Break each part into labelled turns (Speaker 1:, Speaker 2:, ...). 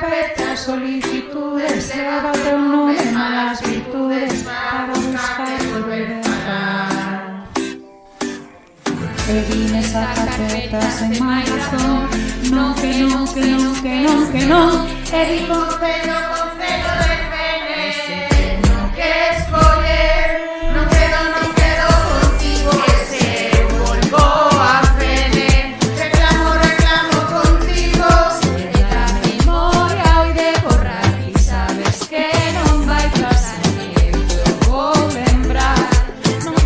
Speaker 1: carpeta solicitudes, levaba o teu nome malas virtudes para buscar volver a parar. Pedí nesa carpeta sen máis razón, non que non, que non, que non, que non, e di con celo de pene. Ese teño que escoller, non quedo contigo, ese eu volvo a frene. Reclamo contigo, se da memoria oi de borrar, e sabes que non vai pasar, que eu vou lembrar. Non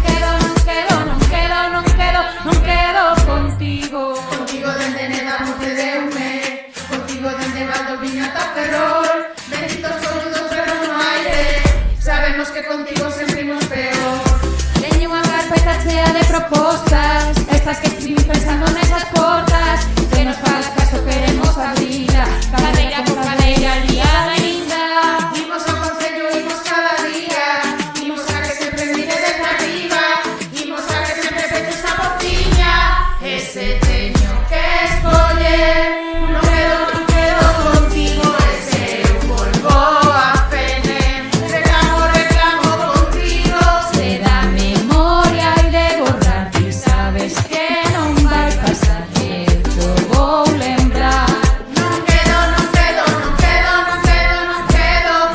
Speaker 1: quedo contigo. Contigo dende neda procedeume, contigo dende Valdoviño ata Ferrol, benditos soludos pero no aire, sabemos que contigo sempre imos peor. Teño unha carpeta chea de propostas, estas que escribí pensando nesas portas, que nos fagas caso queremos abrila, cadeira por cadeira, liada linda. Imos ao concello, imos cada día, imos a que sempre mire desde arriba, imos a que sempre peches a bociña. Ese teño que escoller, non quedo contigo, ese eu volvo a fene. Reclamo contigo, se da memoria e de borrar, ti sabes que non vai pasar, que eu te vou lembrar. Non quedo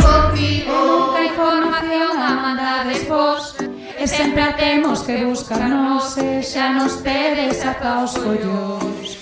Speaker 1: contigo. Nunca información a mandades vos, e sempre a temos que buscarnos, e xa nos tedes ata os collos.